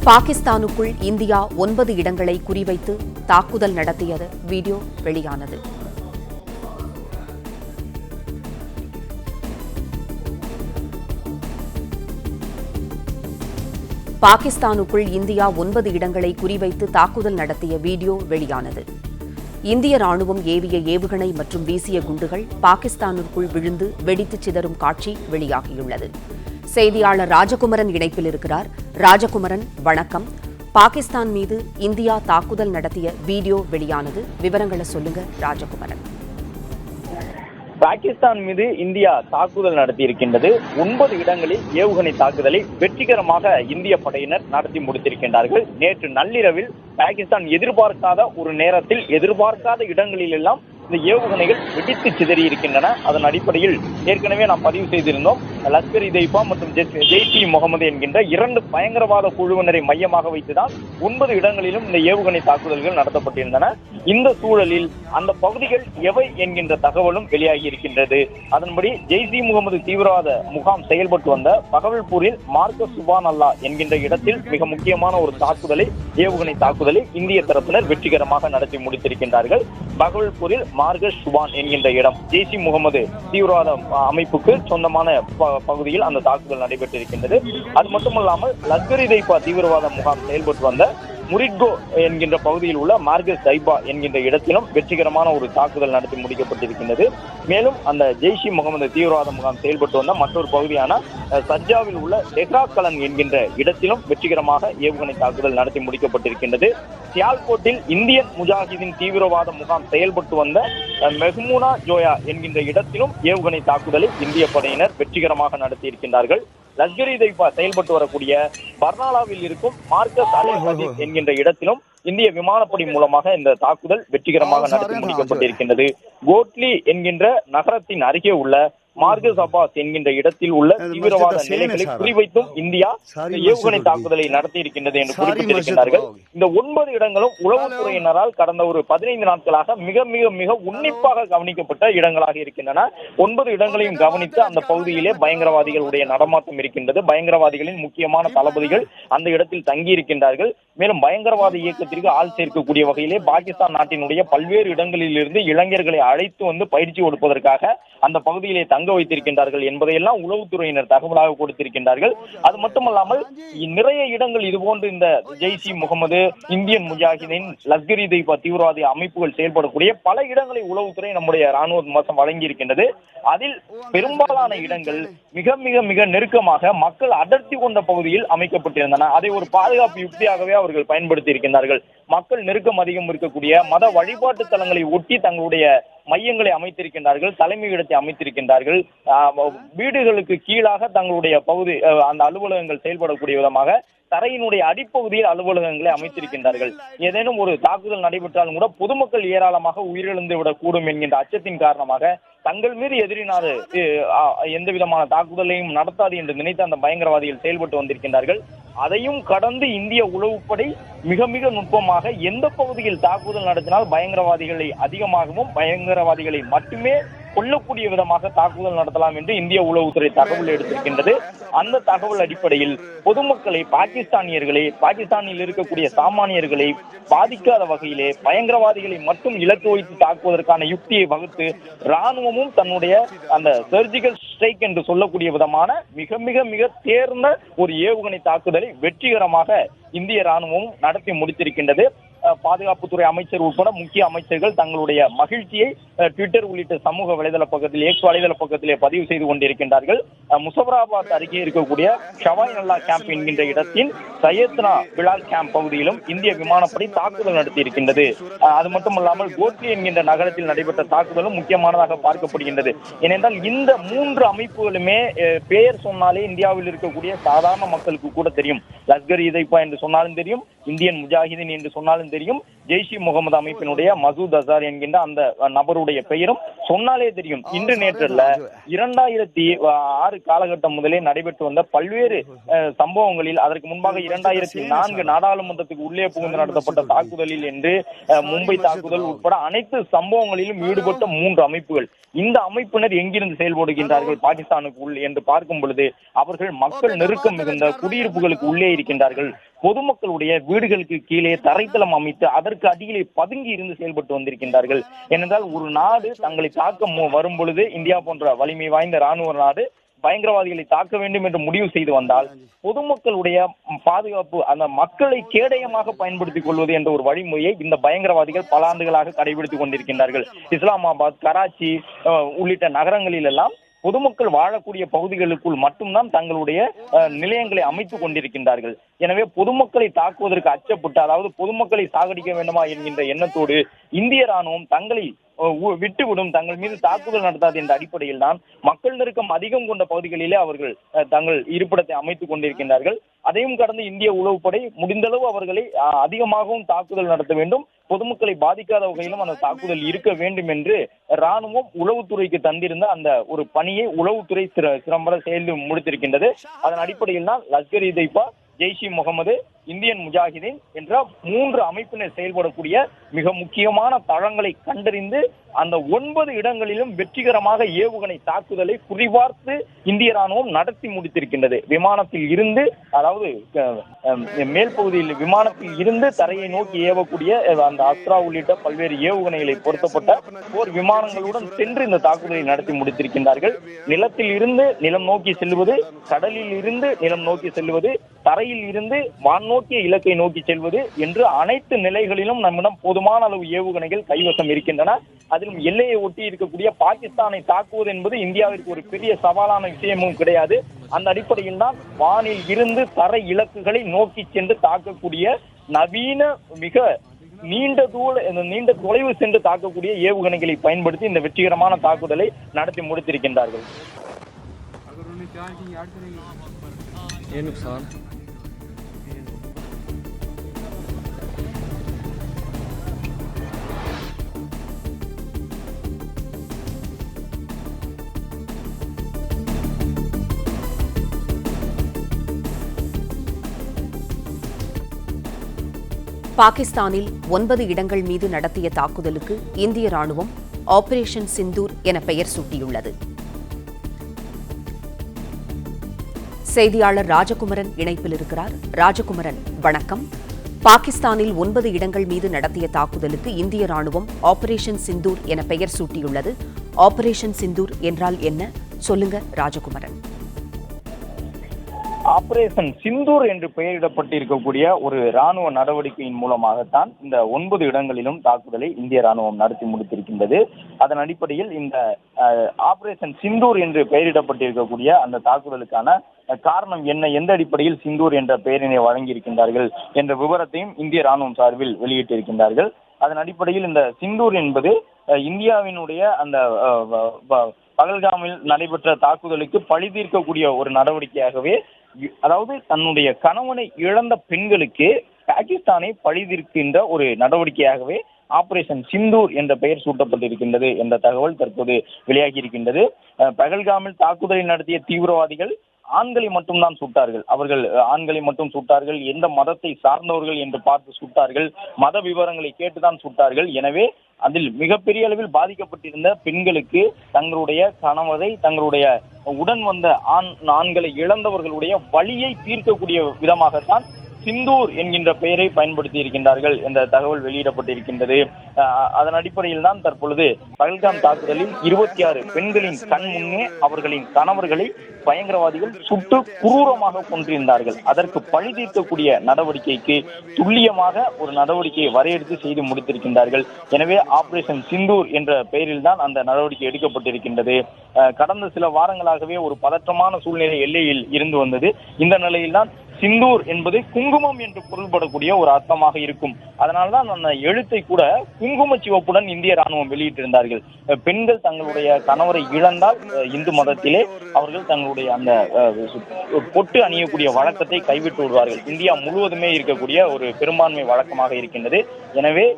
பாகிஸ்தானுக்குள் India 9 இடங்களை குறிவைத்து தாக்குதல் நடத்தியது வீடியோ வெளியானது. பாகிஸ்தானுக்குள் இந்தியா 9 இடங்களை குறிவைத்து தாக்குதல் நடத்திய வீடியோ வெளியானது. இந்திய ராணுவம் ஏவிய ஏவுகணை மற்றும் வீசிய குண்டுகள் பாகிஸ்தானுக்குள் விழுந்து வெடித்து சிதறும் காட்சி வெளியாகியுள்ளது. செய்தியாளர் ராஜகுமரன் இணைப்பில் இருக்கிறார். ராஜகுமரன், வணக்கம். பாகிஸ்தான் மீது இந்தியா தாக்குதல் நடத்திய வீடியோ வெளியானது, விவரங்களை சொல்லுங்க ராஜகுமரன். பாகிஸ்தான் மீது இந்தியா தாக்குதல் நடத்தியிருக்கின்றது. 9 இடங்களில் ஏவுகணை தாக்குதலை வெற்றிகரமாக இந்திய படையினர் நடத்தி முடித்திருக்கின்றார்கள். நேற்று நள்ளிரவில் பாகிஸ்தான் எதிர்பார்க்காத ஒரு நேரத்தில் எதிர்பார்க்காத இடங்களில் எல்லாம் இந்த ஏவுகணைகள் வெடித்து சிதறி இருக்கின்றன. அதன் அடிப்படையில் ஏற்கனவே நாம் பதிவு செய்திருந்தோம். லஷ்கர் இ தொய்பா மற்றும் ஜெய்ஷ் இ முகமது என்கின்ற 2 பயங்கரவாத குழுவினரை மையமாக வைத்துதான் 9 இடங்களிலும் இந்த ஏவுகணை தாக்குதல்கள் நடத்தப்பட்டிருந்தன. இந்த சூழலில் அந்த பகுதிகள் எவை என்கின்ற தகவலும் வெளியாகி இருக்கின்றது. அதன்படி ஜெய்ஷ் இ முகமது தீவிரவாத முகாம் செயல்பட்டு வந்த பகவல்பூரில் மார்கஸ் சுபான் அல்லா என்கின்ற இடத்தில் மிக முக்கியமான ஒரு தாக்குதலை, ஏவுகணை தாக்குதலை இந்திய தரப்பினர் வெற்றிகரமாக நடத்தி முடித்திருக்கின்றார்கள். பகவல்பூரில் மார்கஸ் சுபான் என்கின்ற இடம் ஜெய்ஷ் இ முகமது தீவிரவாத அமைப்புக்கு சொந்தமான பகுதியில் அந்த தாக்குதல் நடைபெற்றிருக்கின்றது. அது மட்டுமல்லாமல் லஷ்கர் இ தொய்பா தீவிரவாத முகாம் செயல்பட்டு வந்த முரிட்கோ என்கின்ற பகுதியில் உள்ள மார்கஸ் தைபா என்கின்ற இடத்திலும் வெற்றிகரமான ஒரு தாக்குதல் நடத்தி முடிக்கப்பட்டிருக்கின்றது. மேலும் அந்த ஜெய்ஷ் இ முகமது தீவிரவாத முகாம் செயல்பட்டு வந்த மற்றொரு பகுதியான சர்ஜாவில் உள்ள டெஹ்ராக்கலன் என்கின்ற இடத்திலும் வெற்றிகரமாக ஏவுகணை தாக்குதல் நடத்தி முடிக்கப்பட்டிருக்கின்றது. சியால்கோட்டில் இந்தியன் முஜாஹிதீன் தீவிரவாத முகாம் செயல்பட்டு வந்த மெஹ்மூனா ஜோயா என்கின்ற இடத்திலும் ஏவுகணை தாக்குதலை இந்திய படையினர் வெற்றிகரமாக நடத்தியிருக்கின்றார்கள். லஷ்கர் இ தொய்பா செயல்பட்டு வரக்கூடிய பர்னாலாவில் இருக்கும் மார்கஸ் அல் என்கின்ற இடத்திலும் இந்திய விமானப்படை மூலமாக இந்த தாக்குதல் வெற்றிகரமாக நடத்தி முடிக்கப்பட்டிருக்கின்றது. கோட்லி என்கின்ற நகரத்தின் அருகே உள்ள மார்கஸ் அப்பாஸ் என்கின்ற இடத்தில் உள்ள தீவிரவாத நிலைகளை குறிவைத்தும் இந்தியா ஏவுகணை தாக்குதலை நடத்தி இருக்கின்றது என்று குறிப்பிட்டிருக்கிறார்கள். இந்த 9 இடங்களும் உளவுத்துறையினரால் கடந்த ஒரு 15 நாட்களாக மிக மிக மிக உன்னிப்பாக கவனிக்கப்பட்ட இடங்களாக இருக்கின்றன. 9 இடங்களையும் கவனித்து அந்த பகுதியிலே பயங்கரவாதிகளுடைய நடமாட்டம் இருக்கின்றது. பயங்கரவாதிகளின் முக்கியமான தளபதிகள் அந்த இடத்தில் தங்கி இருக்கின்றார்கள். மேலும் பயங்கரவாத இயக்கத்திற்கு ஆள் சேர்க்கக்கூடிய வகையிலே பாகிஸ்தான் நாட்டினுடைய பல்வேறு இடங்களில் இருந்து இளைஞர்களை அழைத்து வந்து பயிற்சி கொடுப்பதற்காக அந்த பகுதியிலே தங்க வைத்திருக்கின்றார்கள் என்பதையெல்லாம் உளவுத்துறையினர் தகவலாக கொடுத்திருக்கின்றார்கள். அது மட்டுமல்லாமல் நிறைய இடங்கள் இதுபோன்று இந்த ஜெய்ஷ் இ முகமது, இந்தியன் முஜாஹிதீன், லஷ்கர் இ தொய்பா தீவிரவாத அமைப்புகள் செயல்படக்கூடிய பல இடங்களை உளவுத்துறை நம்முடைய ராணுவ வழங்கி இருக்கின்றது. அதில் பெரும்பாலான இடங்கள் மிக மிக மிக நெருக்கமாக மக்கள் அடர்த்தி கொண்ட பகுதியில் அமைக்கப்பட்டிருந்தன. அதை ஒரு பாதுகாப்பு யுக்தியாகவே அவர்கள் பயன்படுத்தி இருக்கின்றார்கள். மக்கள் நெருக்கம் அதிகம் இருக்கக்கூடிய மத வழிபாட்டு தலங்களை ஒட்டி தங்களுடைய மையங்களை அமைத்திருக்கின்றார்கள், தலைமையிடத்தை அமைத்திருக்கின்றார்கள். வீடுகளுக்கு கீழாக தங்களுடைய பகுதி அந்த அலுவலகங்கள் செயல்படக்கூடிய விதமாக தரையினுடைய அடிப்பகுதியில் அலுவலகங்களை அமைத்திருக்கின்றார்கள். ஏதேனும் ஒரு தாக்குதல் நடைபெற்றாலும் கூட பொதுமக்கள் ஏராளமாக உயிரிழந்து விடக்கூடும் என்கின்ற அச்சத்தின் காரணமாக தங்கள் மீது எதிரினாறு எந்த விதமான தாக்குதலையும் நடத்தாது என்று நினைத்து அந்த பயங்கரவாதிகள் செயல்பட்டு வந்திருக்கின்றார்கள். அதையும் கடந்து இந்திய உளவுப்படை மிக மிக நுட்பமாக எந்த பகுதியில் தாக்குதல் நடத்தினால் பயங்கரவாதிகளை அதிகமாகவும் பயங்கரவாதிகளை மட்டுமே கொல்லக்கூடிய விதமாக தாக்குதல் நடத்தலாம் என்று இந்திய உளவுத்துறை தகவல் எடுத்திருக்கின்றது. அந்த தகவல் அடிப்படையில் பொதுமக்களை, பாகிஸ்தானில் இருக்கக்கூடிய சாமானியர்களை பாதிக்காத வகையிலே பயங்கரவாதிகளை மட்டும் இலக்கு வைத்து தாக்குவதற்கான யுக்தியை வகுத்து ராணுவமும் தன்னுடைய அந்த சர்ஜிக்கல் ஸ்ட்ரைக் என்று சொல்லக்கூடிய விதமான மிக மிக மிக தேர்ந்த ஒரு ஏவுகணை தாக்குதலை வெற்றிகரமாக இந்திய ராணுவமும் நடத்தி முடித்திருக்கின்றது. பாதுகாப்புத்துறை அமைச்சர் உட்பட முக்கிய அமைச்சர்கள் தங்களுடைய மகிழ்ச்சியை ட்விட்டர் உள்ளிட்ட சமூக வலைதள பக்கத்தில், எக்ஸ் வலைதள பக்கத்திலே பதிவு செய்து கொண்டிருக்கின்றார்கள். முசஃபராபாத் அருகே இருக்கக்கூடிய ஷவாய் நல்லா கேம்ப் என்கின்ற இடத்தின் சையத்னா பிலால் கேம்ப் பகுதியிலும் இந்திய விமானப்படை தாக்குதல் நடத்தி இருக்கின்றது. அது மட்டுமல்லாமல் கோட்லி என்கின்ற நகரத்தில் நடைபெற்ற தாக்குதலும் முக்கியமானதாக பார்க்கப்படுகின்றது. ஏனென்றால் இந்த 3 அமைப்புகளுமே பெயர் சொன்னாலே இந்தியாவில் இருக்கக்கூடிய சாதாரண மக்களுக்கு கூட தெரியும். லஷ்கர் இ தொய்பா என்று சொன்னாலும் தெரியும், இந்தியன் முஜாஹிதீன் என்று சொன்னாலும் தெரியும், ஜெய்ஷ் இ முகமது அமைப்பினுடைய மசூத் அசார் என்கின்ற அந்த நபருடைய பெயரும் சொன்னாலே தெரியும். இன்று நேற்றல்ல, 2006 காலகட்டம் முதலே நடைபெற்று வந்த பல்வேறு சம்பவங்களில், அதற்கு முன்பாக 2004 நாடாளுமன்றத்துக்கு உள்ளே புகுந்து நடத்தப்பட்ட தாக்குதலில் என்று மும்பை தாக்குதல் உட்பட அனைத்து சம்பவங்களிலும் ஈடுபட்ட 3 அமைப்புகள். இந்த அமைப்பினர் எங்கிருந்து செயல்படுகின்றார்கள் பாகிஸ்தானுக்கு உள் என்று பார்க்கும் பொழுது அவர்கள் மக்கள் நெருக்கம் மிகுந்த குடியிருப்புகளுக்கு உள்ளே இருக்கின்றார்கள். பொதுமக்களுடைய வீடுகளுக்கு கீழே தரைத்தளம் அமைத்து அதற்கு அடியிலே பதுங்கி இருந்து செயல்பட்டு வந்திருக்கின்றார்கள். ஏனென்றால் ஒரு நாடு தங்களை தாக்க வரும் பொழுது இந்தியா போன்ற வலிமை வாய்ந்த ராணுவ நாடு பயங்கரவாதிகளை தாக்க வேண்டும் என்று முடிவு செய்து வந்தால் பொதுமக்களுடைய பாதுகாப்பு அந்த மக்களை கேடயமாக பயன்படுத்திக் கொள்வது என்ற ஒரு வழிமுறையை இந்த பயங்கரவாதிகள் பல ஆண்டுகளாக கடைபிடித்துக் கொண்டிருக்கின்றார்கள். இஸ்லாமாபாத், கராச்சி உள்ளிட்ட நகரங்களில் எல்லாம் பொதுமக்கள் வாழக்கூடிய பகுதிகளுக்குள் மட்டும்தான் தங்களுடைய நிலையங்களை அமைத்துக் கொண்டிருக்கின்றார்கள். எனவே பொதுமக்களை தாக்குவதற்கு அச்சப்பட்டு, அதாவது பொதுமக்களை சாகடிக்க வேண்டுமா என்கின்ற எண்ணத்தோடு இந்திய ராணுவம் தங்களை விட்டுவிடும், தங்கள் மீது தாக்குதல் நடத்தாது என்ற அடிப்படையில் தான் மக்கள் நெருக்கம் அதிகம் கொண்ட பகுதிகளிலே அவர்கள் தங்கள் இருப்பிடத்தை அமைத்துக் கொண்டிருக்கின்றார்கள். அதையும் கடந்து இந்திய உளவுப்படை முடிந்தளவு அவர்களை அதிகமாகவும் தாக்குதல் நடத்த வேண்டும், பொதுமக்களை பாதிக்காத வகையிலும் அந்த தாக்குதல் இருக்க வேண்டும் என்று ராணுவம் உளவுத்துறைக்கு தந்திருந்த அந்த ஒரு பணியை உளவுத்துறை திறம்பட செயல் முடித்திருக்கின்றது. அதன் அடிப்படையில் தான் லஷ்கர் இ தொய்பா, ஜெய்ஷ் இ முகமது, இந்தியன் முஜாஹிதீன் என்ற 3 அமைப்பினர் செயல்படக்கூடிய மிக முக்கியமான தளங்களை கண்டறிந்து அந்த 9 இடங்களிலும் வெற்றிகரமாக ஏவுகணை தாக்குதலை குறிபார்த்து இந்திய ராணுவம் நடத்தி முடித்திருக்கின்றது. விமானத்தில் இருந்து, அதாவது மேல் பகுதியில் விமானத்தில் இருந்து தரையை நோக்கி ஏவக்கூடிய அந்த அஸ்த்ரா உள்ளிட்ட பல்வேறு ஏவுகணைகளை பொருத்தப்பட்ட போர் விமானங்களுடன் சென்று இந்த தாக்குதலை நடத்தி முடித்திருக்கின்றார்கள். நிலத்தில் இருந்து நிலம் நோக்கி செல்வது, கடலில் இருந்து நிலம் நோக்கி செல்வது, தரையில் இருந்து வான் நோக்கிய இலக்கை நோக்கி செல்வது என்று அனைத்து நிலைகளிலும் நம்மிடம் போதுமான அளவு ஏவுகணைகள் கைவசம் இருக்கின்றன. அதிலும் எல்லையை ஒட்டி இருக்கக்கூடிய பாகிஸ்தானை தாக்குவது என்பது இந்தியாவிற்கு ஒரு பெரிய சவாலான விஷயமும் கிடையாது. அந்த அடிப்படையில் தான் வானில் இருந்து தரை இலக்குகளை நோக்கி சென்று தாக்கக்கூடிய நவீன மிக நீண்ட தொலைவு சென்று தாக்கக்கூடிய ஏவுகணைகளை பயன்படுத்தி இந்த வெற்றிகரமான தாக்குதலை நடத்தி முடித்திருக்கின்றார்கள். பாகிஸ்தானில் 9 இடங்கள் மீது நடத்திய தாக்குதலுக்கு இந்திய ராணுவம் ஆபரேஷன் சிந்தூர் என பெயர் சூட்டியுள்ளது. செய்தியாளர் ராஜகுமரன் இணைப்பில் இருக்கிறார். ராஜகுமரன், வணக்கம். பாகிஸ்தானில் 9 இடங்கள் மீது நடத்திய தாக்குதலுக்கு இந்திய ராணுவம் ஆபரேஷன் சிந்தூர் என பெயர் சூட்டியுள்ளது. ஆபரேஷன் சிந்தூர் என்றால் என்ன? சொல்லுங்க ராஜகுமரன். ஆபரேஷன் சிந்தூர் என்று பெயரிடப்பட்டிருக்கக்கூடிய ஒரு ராணுவ நடவடிக்கையின் மூலமாகத்தான் இந்த 9 இடங்களிலும் தாக்குதலை இந்திய ராணுவம் நடத்தி முடித்திருக்கின்றது. அதன் அடிப்படையில் இந்த ஆபரேஷன் சிந்தூர் என்று பெயரிடப்பட்டிருக்கக்கூடிய அந்த தாக்குதலுக்கான காரணம் என்ன, எந்த அடிப்படையில் சிந்தூர் என்ற பெயரினை வழங்கியிருக்கின்றார்கள் என்ற விவரத்தையும் இந்திய ராணுவம் சார்பில் வெளியிட்டிருக்கின்றார்கள். அதன் அடிப்படையில் இந்த சிந்தூர் என்பது இந்தியாவினுடைய அந்த பகல்காமில் நடைபெற்ற தாக்குதலுக்கு பழி தீர்க்கக்கூடிய ஒரு நடவடிக்கையாகவே, அதாவது தன்னுடைய கணவனை இழந்த பெண்களுக்கு பாகிஸ்தானை பழி தீர்க்கின்ற ஒரு நடவடிக்கையாகவே ஆபரேஷன் சிந்தூர் என்ற பெயர் சூட்டப்பட்டிருக்கின்றது என்ற தகவல் தற்போது வெளியாகி இருக்கின்றது. பகல்காமில் தாக்குதலை நடத்திய தீவிரவாதிகள் ஆண்களை மட்டும்தான் சுட்டார்கள். அவர்கள் ஆண்களை மட்டும் சுட்டார்கள். எந்த மதத்தை சார்ந்தவர்கள் என்று பார்த்து சுட்டார்கள். மத விவரங்களை கேட்டுதான் சுட்டார்கள். எனவே அதில் மிகப்பெரிய அளவில் பாதிக்கப்பட்டிருந்த பெண்களுக்கு தங்களுடைய கணவரை, தங்களுடைய உடன் வந்த ஆண்களை இழந்தவர்களுடைய வலியை தீர்க்கக்கூடிய விதமாகத்தான் சிந்தூர் என்கின்ற பெயரை பயன்படுத்தி இருக்கின்றார்கள் என்ற தகவல் வெளியிடப்பட்டிருக்கின்றது. அதன் அடிப்படையில் தான் தற்பொழுது பகல்காம் தாக்குதலில் 26 பெண்களின் கண் முன்னே அவர்களின் கணவர்களை பயங்கரவாதிகள் சுட்டு குரூரமாக கொன்றிருந்தார்கள். அதற்கு பழி தீர்க்கக்கூடிய நடவடிக்கைக்கு துல்லியமாக ஒரு நடவடிக்கையை வரையறுத்து செய்து முடித்திருக்கின்றார்கள். எனவே ஆபரேஷன் சிந்தூர் என்ற பெயரில் தான் அந்த நடவடிக்கை எடுக்கப்பட்டிருக்கின்றது. கடந்த சில வாரங்களாகவே ஒரு பதற்றமான சூழ்நிலை எல்லையில் இருந்து வந்தது. இந்த நிலையில்தான் சிந்தூர் என்பது குங்குமம் என்று பொருள்படக்கூடிய ஒரு அர்த்தமாக இருக்கும். அதனால்தான் அந்த எழுத்தை கூட குங்கும சிவப்புடன் இந்திய ராணுவம் வெளியிட்டிருந்தார்கள். பெண்கள் தங்களுடைய கணவரை இழந்தால் இந்து மதத்திலே அவர்கள் தங்களுடைய அந்த பொட்டு அணியக்கூடிய வழக்கத்தை கைவிட்டு விடுவார்கள். இந்தியா முழுவதுமே இருக்கக்கூடிய ஒரு பெரும்பான்மை வழக்கமாக இருக்கின்றது. எனவே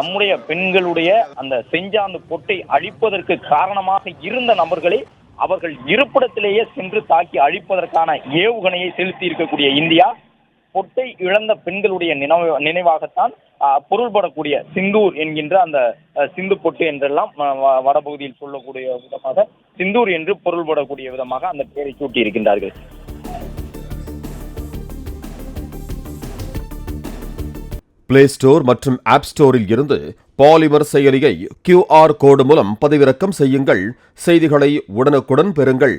நம்முடைய பெண்களுடைய அந்த செஞ்சாந்து பொட்டை அழிப்பதற்கு காரணமாக இருந்த நபர்களை அவர்கள் இருப்பிடத்திலேயே சென்று தாக்கி அழிப்பதற்கான ஏவுகணையை செலுத்தி இருக்கக்கூடிய இந்தியா பொட்டை இழந்த பெண்களுடைய நினைவாகத்தான் பொருள்படக்கூடிய சிந்தூர் என்கின்ற அந்த சிந்து பொட்டு என்றெல்லாம் வடபகுதியில் சொல்லக்கூடிய விதமாக சிந்தூர் என்று பொருள்படக்கூடிய விதமாக அந்த பெயரை சூட்டி இருக்கின்றார்கள். பிளே ஸ்டோர் மற்றும் ஆப் ஸ்டோரில் இருந்து பாலிமர் செயலியை QR கோடு மூலம் பதிவிறக்கம் செய்யுங்கள். செய்திகளை உடனுக்குடன் பெறுங்கள்.